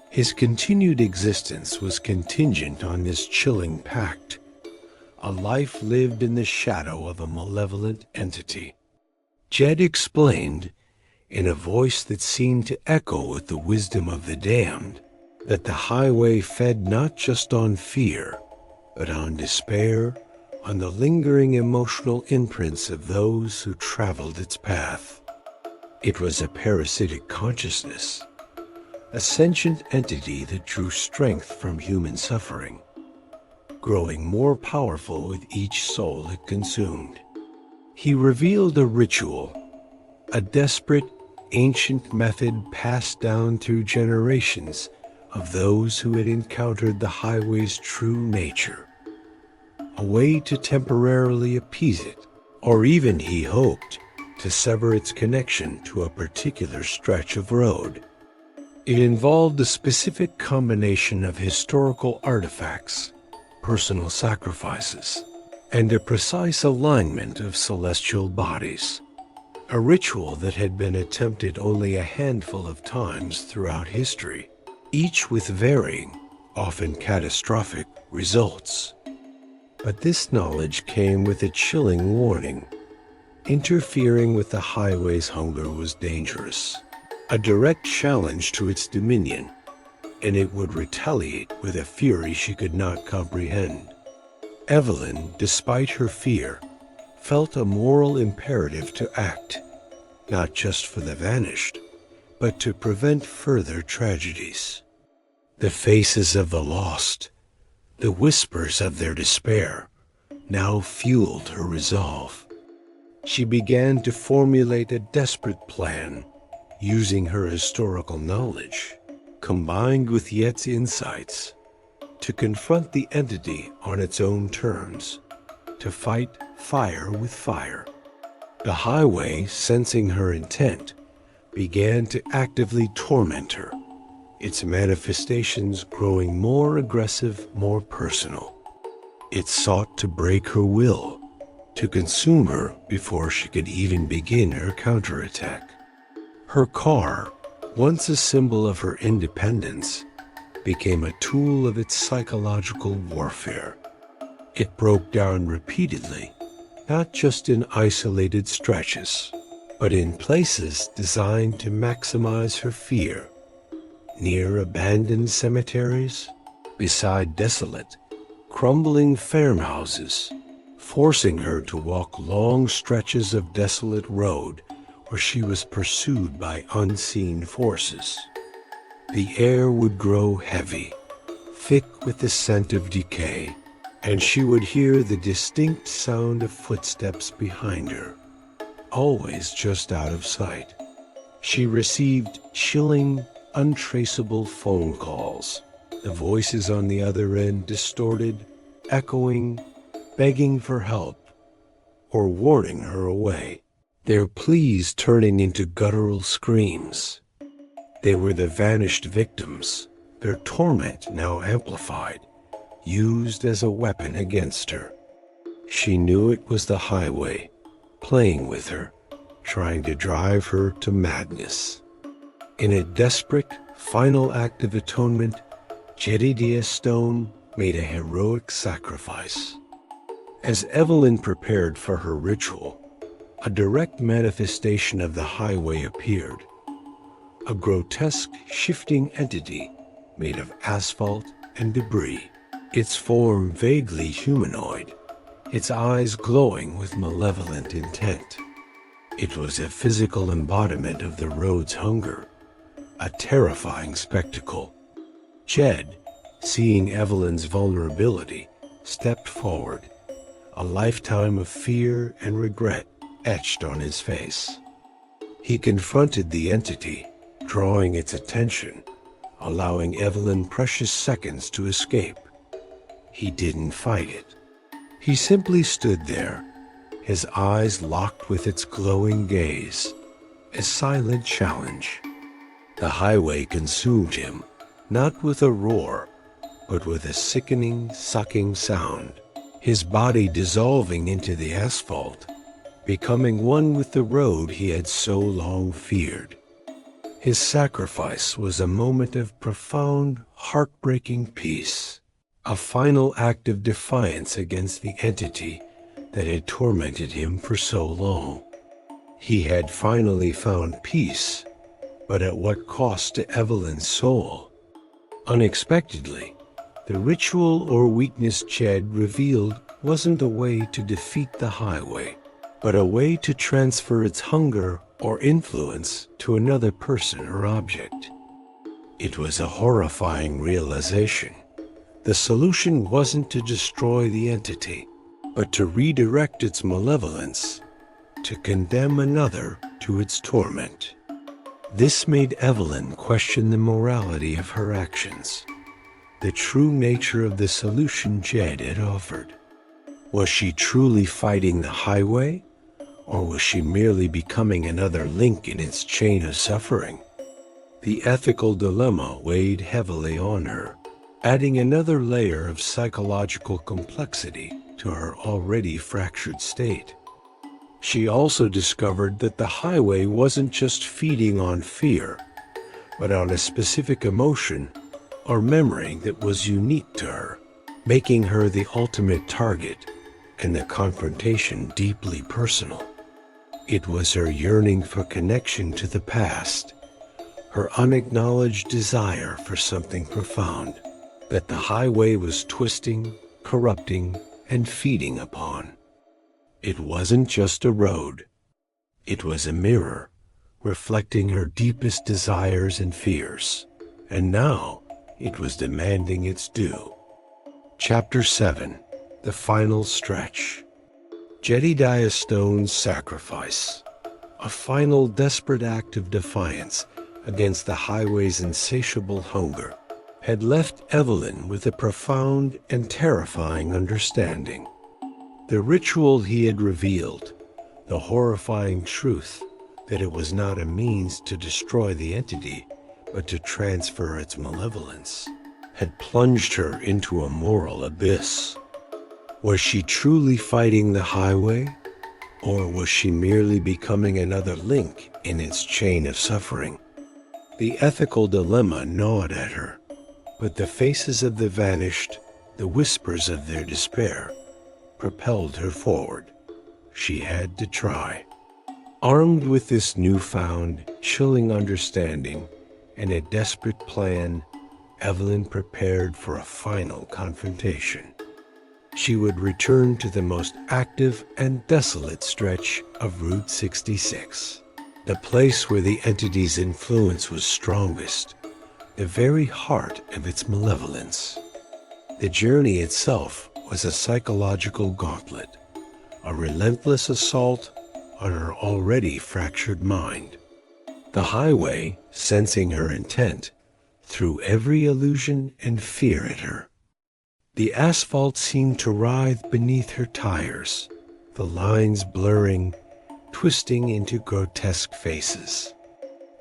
His continued existence was contingent on this chilling pact, a life lived in the shadow of a malevolent entity. Jed explained, in a voice that seemed to echo with the wisdom of the damned, that the highway fed not just on fear, but on despair, on the lingering emotional imprints of those who traveled its path. It was a parasitic consciousness, a sentient entity that drew strength from human suffering, growing more powerful with each soul it consumed. He revealed a ritual, a desperate, ancient method passed down through generations of those who had encountered the highway's true nature, a way to temporarily appease it, or even, he hoped, to sever its connection to a particular stretch of road. It involved a specific combination of historical artifacts, personal sacrifices, and a precise alignment of celestial bodies, a ritual that had been attempted only a handful of times throughout history, each with varying, often catastrophic, results. But this knowledge came with a chilling warning. Interfering with the highway's hunger was dangerous, a direct challenge to its dominion, and it would retaliate with a fury she could not comprehend. Evelyn, despite her fear, felt a moral imperative to act, not just for the vanished, but to prevent further tragedies. The faces of the lost, the whispers of their despair, now fueled her resolve. She began to formulate a desperate plan, using her historical knowledge, combined with Yet's insights, to confront the entity on its own terms, to fight fire with fire. The highway, sensing her intent, began to actively torment her, its manifestations growing more aggressive, more personal. It sought to break her will, to consume her before she could even begin her counterattack. Her car, once a symbol of her independence, became a tool of its psychological warfare. It broke down repeatedly, not just in isolated stretches, but in places designed to maximize her fear, near abandoned cemeteries, beside desolate, crumbling farmhouses, forcing her to walk long stretches of desolate road where she was pursued by unseen forces. The air would grow heavy, thick with the scent of decay, and she would hear the distinct sound of footsteps behind her, always just out of sight. She received chilling, untraceable phone calls, the voices on the other end distorted, echoing, begging for help, or warning her away, their pleas turning into guttural screams. They were the vanished victims, their torment now amplified, used as a weapon against her. She knew it was the highway, playing with her, trying to drive her to madness. In a desperate, final act of atonement, Jedediah Stone made a heroic sacrifice. As Evelyn prepared for her ritual, a direct manifestation of the highway appeared. A grotesque, shifting entity made of asphalt and debris, its form vaguely humanoid, its eyes glowing with malevolent intent. It was a physical embodiment of the road's hunger, a terrifying spectacle. Jed, seeing Evelyn's vulnerability, stepped forward, a lifetime of fear and regret etched on his face. He confronted the entity, drawing its attention, allowing Evelyn precious seconds to escape. He didn't fight it. He simply stood there, his eyes locked with its glowing gaze, a silent challenge. The highway consumed him, not with a roar, but with a sickening, sucking sound, his body dissolving into the asphalt, becoming one with the road he had so long feared. His sacrifice was a moment of profound, heartbreaking peace, a final act of defiance against the entity that had tormented him for so long. He had finally found peace, but at what cost to Evelyn's soul? Unexpectedly, the ritual or weakness Jed revealed wasn't a way to defeat the highway, but a way to transfer its hunger or influence to another person or object. It was a horrifying realization. The solution wasn't to destroy the entity, but to redirect its malevolence, to condemn another to its torment. This made Evelyn question the morality of her actions, the true nature of the solution Jed had offered. Was she truly fighting the highway, or was she merely becoming another link in its chain of suffering? The ethical dilemma weighed heavily on her, adding another layer of psychological complexity to her already fractured state. She also discovered that the highway wasn't just feeding on fear, but on a specific emotion or memory that was unique to her, making her the ultimate target and the confrontation deeply personal. It was her yearning for connection to the past, her unacknowledged desire for something profound that the highway was twisting, corrupting, and feeding upon. It wasn't just a road. It was a mirror, reflecting her deepest desires and fears, and now it was demanding its due. Chapter 7. The Final Stretch. Jedediah Stone's sacrifice, a final desperate act of defiance against the highway's insatiable hunger, had left Evelyn with a profound and terrifying understanding. The ritual he had revealed, the horrifying truth that it was not a means to destroy the entity, but to transfer its malevolence, had plunged her into a moral abyss. Was she truly fighting the highway, or was she merely becoming another link in its chain of suffering? The ethical dilemma gnawed at her, but the faces of the vanished, the whispers of their despair, propelled her forward. She had to try. Armed with this newfound, chilling understanding and a desperate plan, Evelyn prepared for a final confrontation. She would return to the most active and desolate stretch of Route 66, the place where the entity's influence was strongest, the very heart of its malevolence. The journey itself was a psychological gauntlet, a relentless assault on her already fractured mind. The highway, sensing her intent, threw every illusion and fear at her. The asphalt seemed to writhe beneath her tires, the lines blurring, twisting into grotesque faces.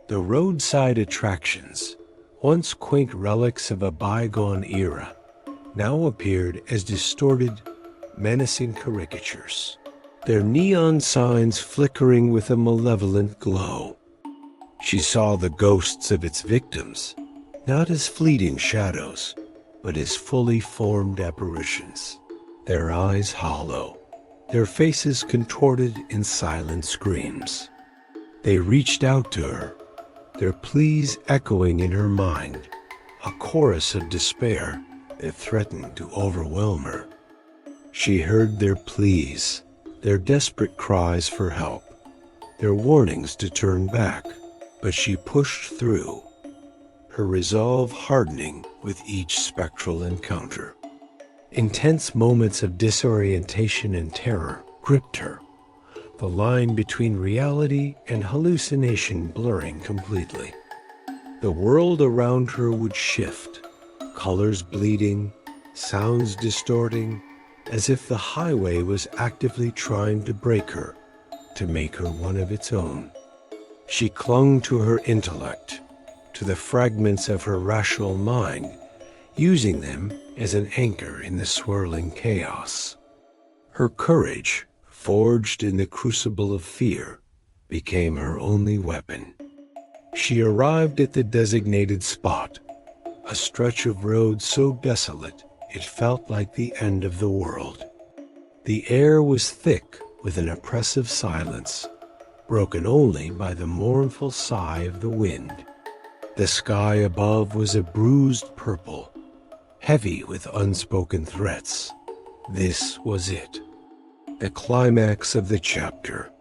The roadside attractions, once quaint relics of a bygone era, now appeared as distorted, menacing caricatures, their neon signs flickering with a malevolent glow. She saw the ghosts of its victims, not as fleeting shadows, but as fully formed apparitions, their eyes hollow, their faces contorted in silent screams. They reached out to her, their pleas echoing in her mind, a chorus of despair that threatened to overwhelm her. She heard their pleas, their desperate cries for help, their warnings to turn back, but she pushed through, her resolve hardening with each spectral encounter. Intense moments of disorientation and terror gripped her, the line between reality and hallucination blurring completely. The world around her would shift, colors bleeding, sounds distorting, as if the highway was actively trying to break her, to make her one of its own. She clung to her intellect, to the fragments of her rational mind, using them as an anchor in the swirling chaos. Her courage, forged in the crucible of fear, became her only weapon. She arrived at the designated spot, a stretch of road so desolate it felt like the end of the world. The air was thick with an oppressive silence, broken only by the mournful sigh of the wind. The sky above was a bruised purple, heavy with unspoken threats. This was it, the climax of the chapter.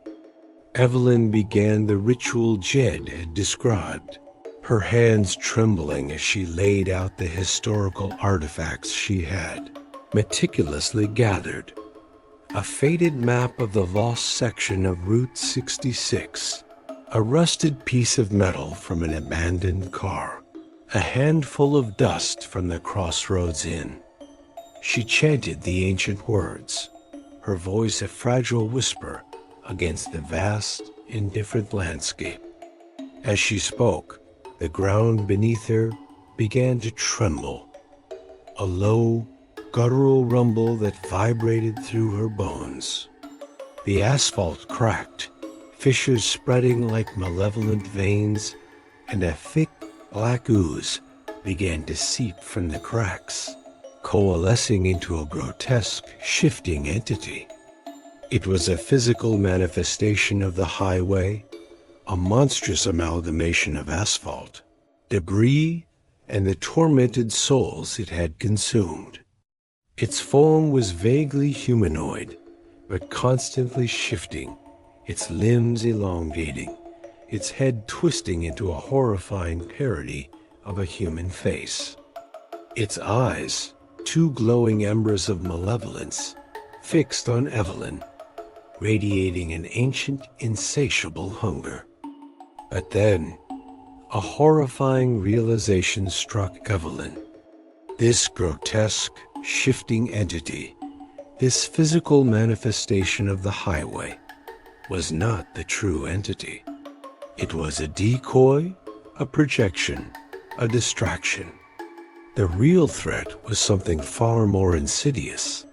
Evelyn began the ritual Jed had described, her hands trembling as she laid out the historical artifacts she had meticulously gathered. A faded map of the lost section of Route 66, a rusted piece of metal from an abandoned car, a handful of dust from the Crossroads Inn. She chanted the ancient words, her voice a fragile whisper against the vast, indifferent landscape. As she spoke, the ground beneath her began to tremble, a low, guttural rumble that vibrated through her bones. The asphalt cracked, fissures spreading like malevolent veins, and a thick, black ooze began to seep from the cracks, coalescing into a grotesque, shifting entity. It was a physical manifestation of the highway, a monstrous amalgamation of asphalt, debris, and the tormented souls it had consumed. Its form was vaguely humanoid, but constantly shifting, its limbs elongating, its head twisting into a horrifying parody of a human face. Its eyes, two glowing embers of malevolence, fixed on Evelyn, radiating an ancient, insatiable hunger. But then, a horrifying realization struck Evelyn. This grotesque, shifting entity, this physical manifestation of the highway, was not the true entity. It was a decoy, a projection, a distraction. The real threat was something far more insidious,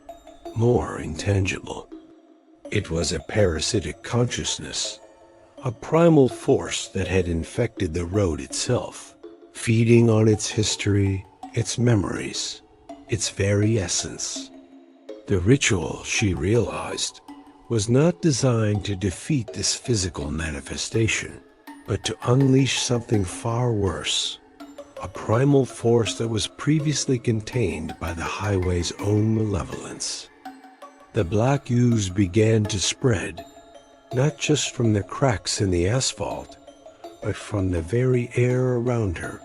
more intangible. It was a parasitic consciousness, a primal force that had infected the road itself, feeding on its history, its memories, its very essence. The ritual, she realized, was not designed to defeat this physical manifestation, but to unleash something far worse, a primal force that was previously contained by the highway's own malevolence. The black ooze began to spread, not just from the cracks in the asphalt, but from the very air around her,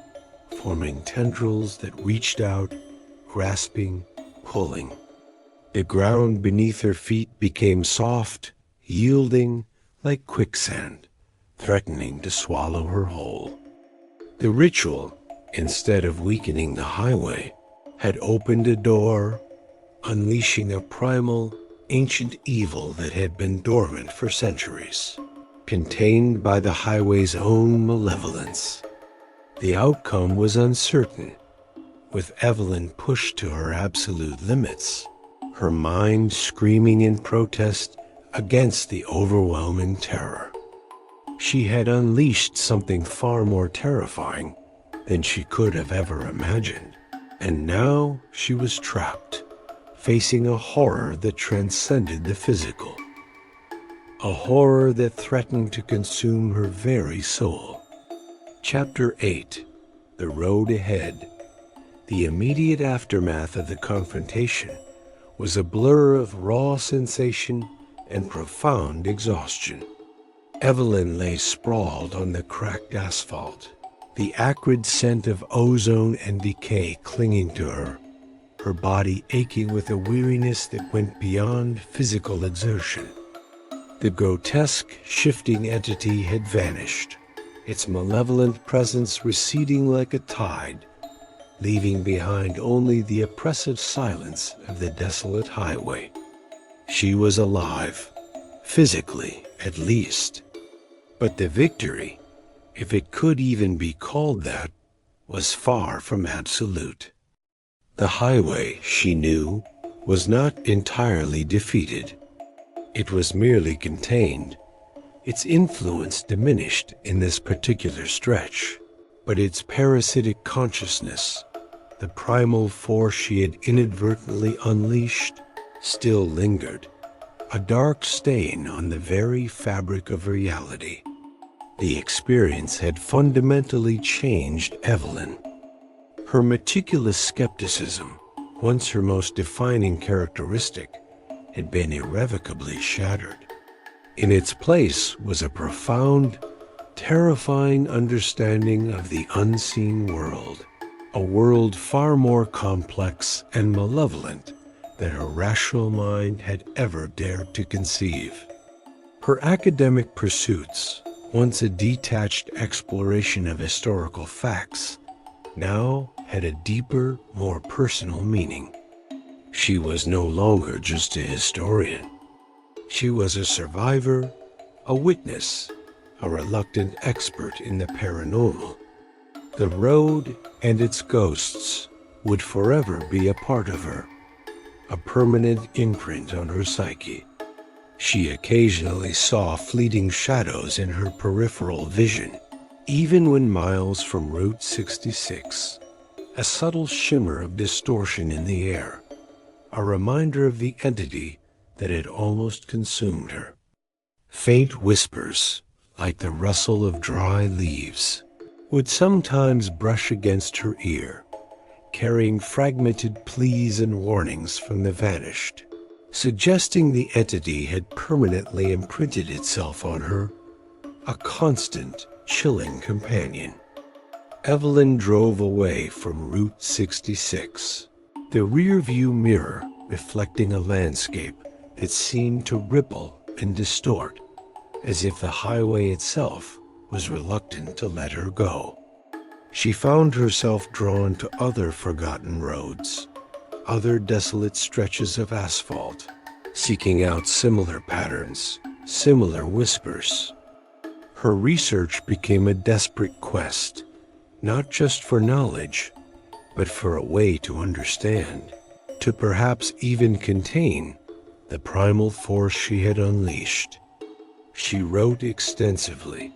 forming tendrils that reached out, grasping, pulling. The ground beneath her feet became soft, yielding like quicksand, threatening to swallow her whole. The ritual, instead of weakening the highway, had opened a door, unleashing a primal, ancient evil that had been dormant for centuries, contained by the highway's own malevolence. The outcome was uncertain, with Evelyn pushed to her absolute limits, her mind screaming in protest against the overwhelming terror. She had unleashed something far more terrifying than she could have ever imagined, and now she was trapped, facing a horror that transcended the physical, a horror that threatened to consume her very soul. Chapter 8. The Road Ahead. The immediate aftermath of the confrontation was a blur of raw sensation and profound exhaustion. Evelyn lay sprawled on the cracked asphalt, the acrid scent of ozone and decay clinging to her, her body aching with a weariness that went beyond physical exertion. The grotesque, shifting entity had vanished, its malevolent presence receding like a tide, leaving behind only the oppressive silence of the desolate highway. She was alive, physically at least. But the victory, if it could even be called that, was far from absolute. The highway, she knew, was not entirely defeated. It was merely contained, its influence diminished in this particular stretch, but its parasitic consciousness, the primal force she had inadvertently unleashed, still lingered, a dark stain on the very fabric of reality. The experience had fundamentally changed Evelyn. Her meticulous skepticism, once her most defining characteristic, had been irrevocably shattered. In its place was a profound, terrifying understanding of the unseen world, a world far more complex and malevolent than her rational mind had ever dared to conceive. Her academic pursuits, once a detached exploration of historical facts, now had a deeper, more personal meaning. She was no longer just a historian. She was a survivor, a witness, a reluctant expert in the paranormal. The road and its ghosts would forever be a part of her, a permanent imprint on her psyche. She occasionally saw fleeting shadows in her peripheral vision, even when miles from Route 66, a subtle shimmer of distortion in the air, a reminder of the entity that had almost consumed her. Faint whispers, like the rustle of dry leaves, would sometimes brush against her ear, carrying fragmented pleas and warnings from the vanished, suggesting the entity had permanently imprinted itself on her, a constant, chilling companion. Evelyn drove away from Route 66, the rear-view mirror reflecting a landscape that seemed to ripple and distort, as if the highway itself was reluctant to let her go. She found herself drawn to other forgotten roads, other desolate stretches of asphalt, seeking out similar patterns, similar whispers. Her research became a desperate quest, not just for knowledge, but for a way to understand, to perhaps even contain the primal force she had unleashed. She wrote extensively,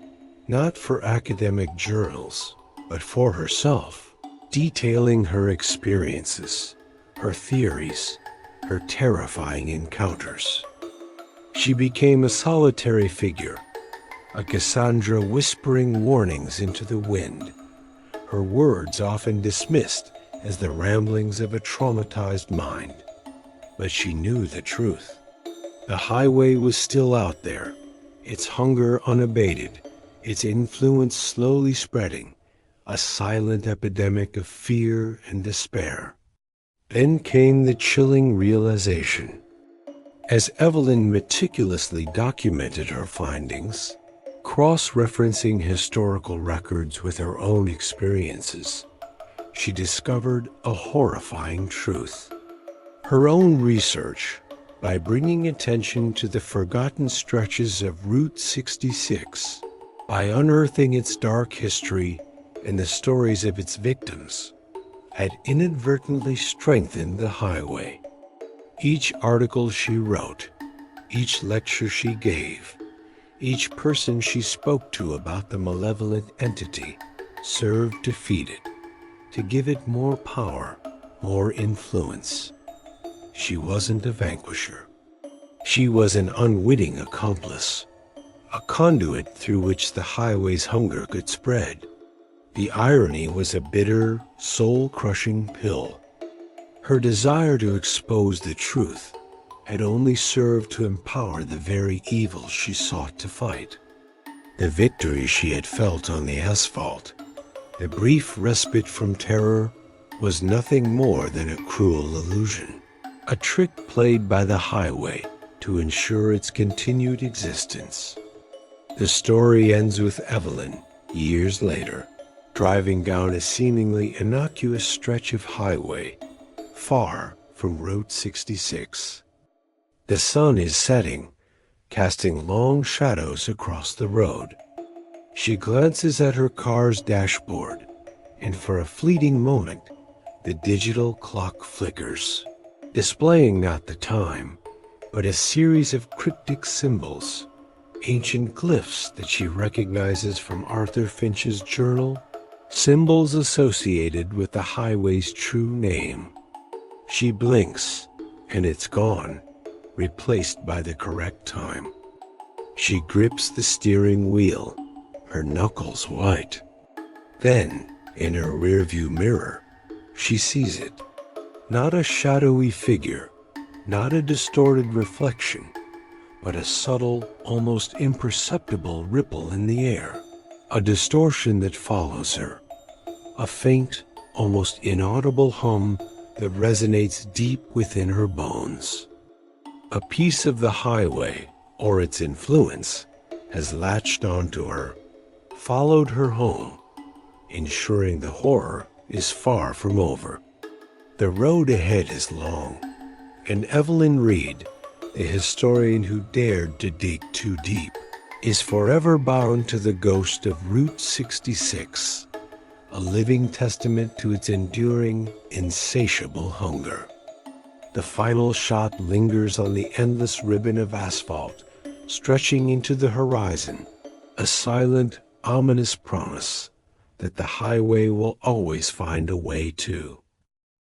not for academic journals, but for herself, detailing her experiences, her theories, her terrifying encounters. She became a solitary figure, a Cassandra whispering warnings into the wind, her words often dismissed as the ramblings of a traumatized mind. But she knew the truth. The highway was still out there, its hunger unabated, its influence slowly spreading, a silent epidemic of fear and despair. Then came the chilling realization. As Evelyn meticulously documented her findings, cross-referencing historical records with her own experiences, she discovered a horrifying truth. Her own research, by bringing attention to the forgotten stretches of Route 66, by unearthing its dark history and the stories of its victims, had inadvertently strengthened the highway. Each article she wrote, each lecture she gave, each person she spoke to about the malevolent entity served to feed it, to give it more power, more influence. She wasn't a vanquisher. She was an unwitting accomplice, a conduit through which the highway's hunger could spread. The irony was a bitter, soul-crushing pill. Her desire to expose the truth had only served to empower the very evil she sought to fight. The victory she had felt on the asphalt, the brief respite from terror, was nothing more than a cruel illusion, a trick played by the highway to ensure its continued existence. The story ends with Evelyn, years later, driving down a seemingly innocuous stretch of highway, far from Route 66. The sun is setting, casting long shadows across the road. She glances at her car's dashboard, and for a fleeting moment, the digital clock flickers, displaying not the time, but a series of cryptic symbols, ancient glyphs that she recognizes from Arthur Finch's journal, symbols associated with the highway's true name. She blinks, and it's gone, replaced by the correct time. She grips the steering wheel, her knuckles white. Then, in her rearview mirror, she sees it. Not a shadowy figure, not a distorted reflection, but a subtle, almost imperceptible ripple in the air, a distortion that follows her, a faint, almost inaudible hum that resonates deep within her bones. A piece of the highway, or its influence, has latched onto her, followed her home, ensuring the horror is far from over. The road ahead is long, and Evelyn Reed, the historian who dared to dig too deep, is forever bound to the ghost of Route 66, a living testament to its enduring, insatiable hunger. The final shot lingers on the endless ribbon of asphalt, stretching into the horizon, a silent, ominous promise that the highway will always find a way too.